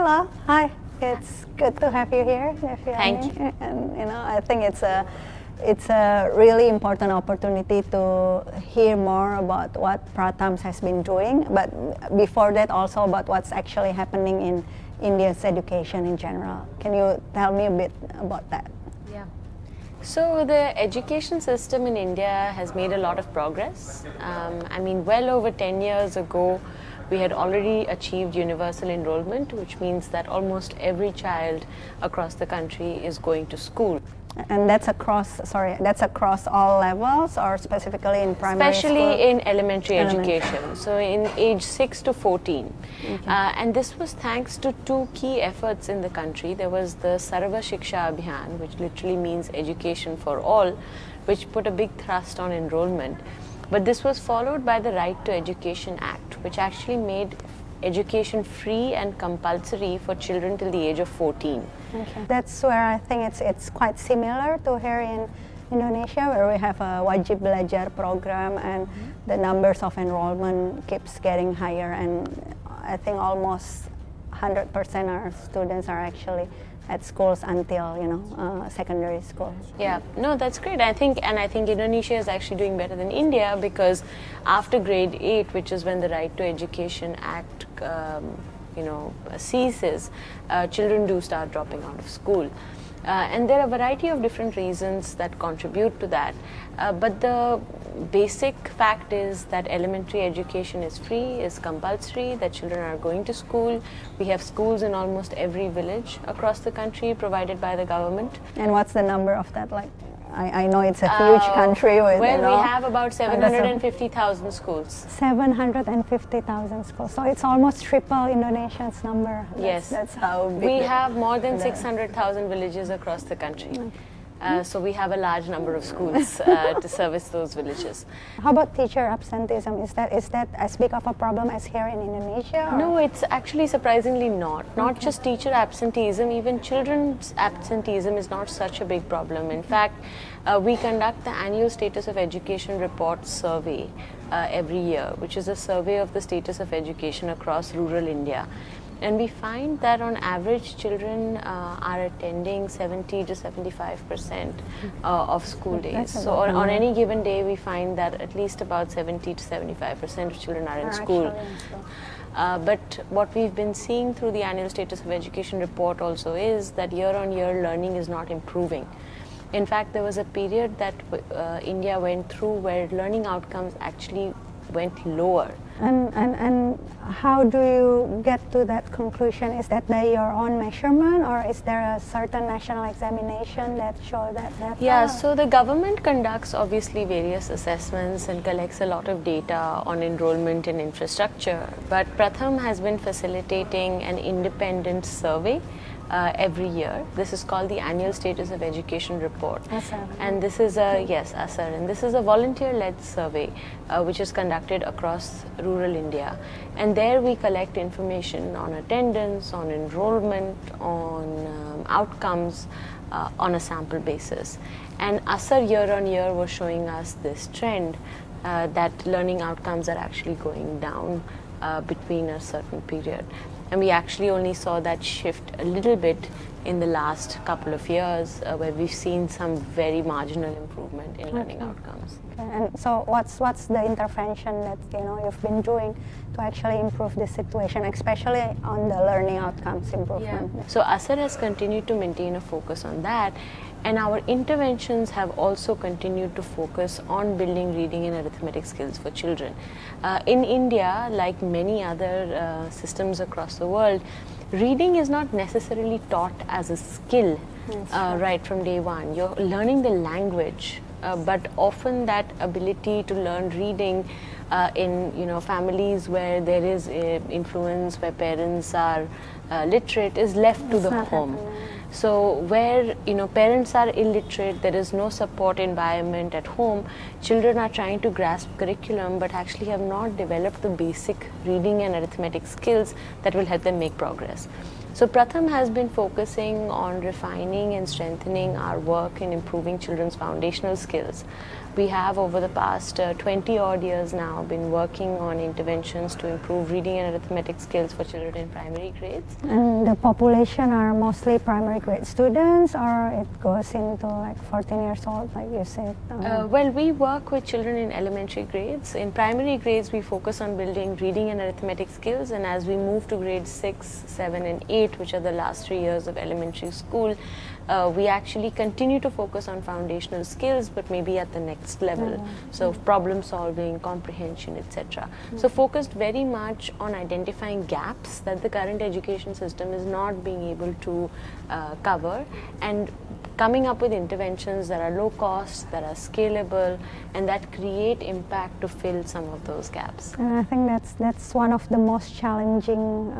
Hello, hi. It's good to have you here. Thank you. And I think it's a really important opportunity to hear more about what Pratham has been doing, but before that also about what's actually happening in India's education in general. Can you tell me a bit about that? Yeah. So the education system in India has made a lot of progress. Well over 10 years ago, we had already achieved universal enrollment, which means that almost every child across the country is going to school. And that's across all levels, or specifically in primary school? Especially in elementary education, so in age 6 to 14. Okay. And this was thanks to two key efforts in the country. There was the Sarva Shiksha Abhiyan, which literally means education for all, which put a big thrust on enrollment. But this was followed by the Right to Education Act, which actually made education free and compulsory for children till the age of 14. Okay. That's where I think it's quite similar to here in Indonesia, where we have a Wajib Belajar program, and the numbers of enrollment keeps getting higher, and I think almost 100% of our students are actually at schools until secondary school. Yeah, no, that's great. I think Indonesia is actually doing better than India, because after grade 8, which is when the Right to Education Act ceases, children do start dropping out of school. And there are a variety of different reasons that contribute to that. But the basic fact is that elementary education is free, is compulsory, that children are going to school. We have schools in almost every village across the country provided by the government. And what's the number of that? Like, I know it's a huge country with, we have about 750,000 schools. 750,000 schools. So it's almost triple Indonesia's number. Yes. That's how big. We have more than 600,000 villages across the country. So we have a large number of schools to service those villages. How about teacher absenteeism? Is that as big of a problem as here in Indonesia? Or? No, it's actually surprisingly not. Not just teacher absenteeism, even children's absenteeism is not such a big problem. In fact, we conduct the annual Status of Education Report survey every year, which is a survey of the status of education across rural India. And we find that on average, children are attending 70 to 75% of school days. So on any given day, we find that at least about 70 to 75% of children are in school. But what we've been seeing through the annual Status of Education report also is that year on year, learning is not improving. In fact, there was a period that India went through where learning outcomes actually went lower. And how do you get to that conclusion? Is that by your own measurement, or is there a certain national examination that show that? Yeah, so the government conducts obviously various assessments and collects a lot of data on enrollment and infrastructure. But Pratham has been facilitating an independent survey every year. This is called the Annual Status of Education Report. And this is and this is a volunteer-led survey which is conducted across rural India. And there we collect information on attendance, on enrollment, on outcomes on a sample basis. And ASAR year on year was showing us this trend that learning outcomes are actually going down between a certain period. And we actually only saw that shift a little bit in the last couple of years, where we've seen some very marginal improvement in learning outcomes. Okay. And so what's the intervention that you've been doing to actually improve this situation, especially on the learning outcomes improvement? Yeah. So ASAR has continued to maintain a focus on that, and our interventions have also continued to focus on building reading and arithmetic skills for children. In India, like many other systems across the world, reading is not necessarily taught as a skill right from day one. You're learning the language, but often that ability to learn reading in families where there is influence, where parents are literate, is left to the home. So where parents are illiterate, there is no support environment at home, children are trying to grasp curriculum but actually have not developed the basic reading and arithmetic skills that will help them make progress. So Pratham has been focusing on refining and strengthening our work in improving children's foundational skills. We have over the past 20 odd years now been working on interventions to improve reading and arithmetic skills for children in primary grades. And the population are mostly primary grade students, or it goes into like 14 years old, like you said? Well, we work with children in elementary grades. In primary grades, we focus on building reading and arithmetic skills, and as we move to grades 6, 7 and 8, which are the last 3 years of elementary school, we actually continue to focus on foundational skills, but maybe at the next level. So problem solving, comprehension, etc. So focused very much on identifying gaps that the current education system is not being able to cover, and coming up with interventions that are low cost, that are scalable, and that create impact to fill some of those gaps. And I think that's one of the most challenging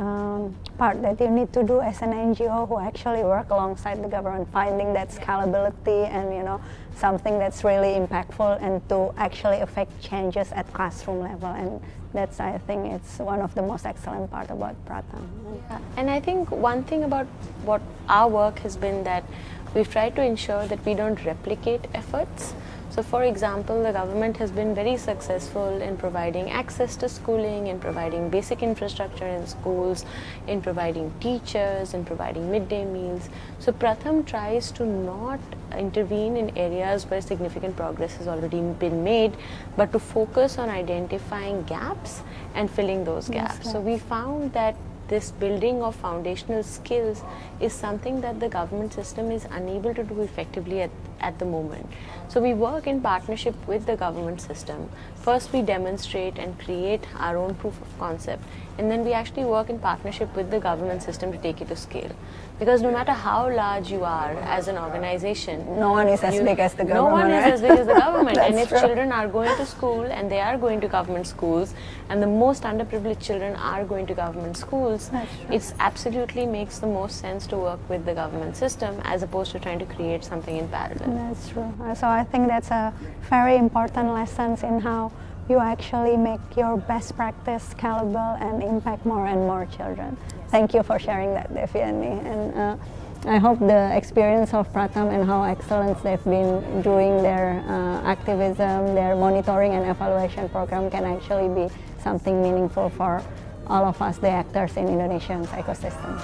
part that you need to do as an NGO who actually work alongside the government, finding that scalability and something that's really impactful and to actually affect changes at classroom level. And that's, I think, it's one of the most excellent part about Pratham. Yeah. And I think one thing about what our work has been that we've tried to ensure that we don't replicate efforts. So for example, the government has been very successful in providing access to schooling, in providing basic infrastructure in schools, in providing teachers, in providing midday meals. So Pratham tries to not intervene in areas where significant progress has already been made, but to focus on identifying gaps and filling those gaps. Yes. So we found that this building of foundational skills is something that the government system is unable to do effectively at the moment. So we work in partnership with the government system. First we demonstrate and create our own proof of concept, and then we actually work in partnership with the government system to take it to scale. Because no matter how large you are as an organization, No one is as big as the government. no one is right? as big as the government. And if True. children are going to school, and they are going to government schools, and the most underprivileged children are going to government schools, it absolutely makes the most sense to work with the government system as opposed to trying to create something in parallel. That's true. So I think that's a very important lesson in how you actually make your best practice scalable and impact more and more children. Thank you for sharing that, Devyani. And I hope the experience of Pratham and how excellent they've been doing their activism, their monitoring and evaluation program can actually be something meaningful for all of us, the actors in Indonesia's ecosystem.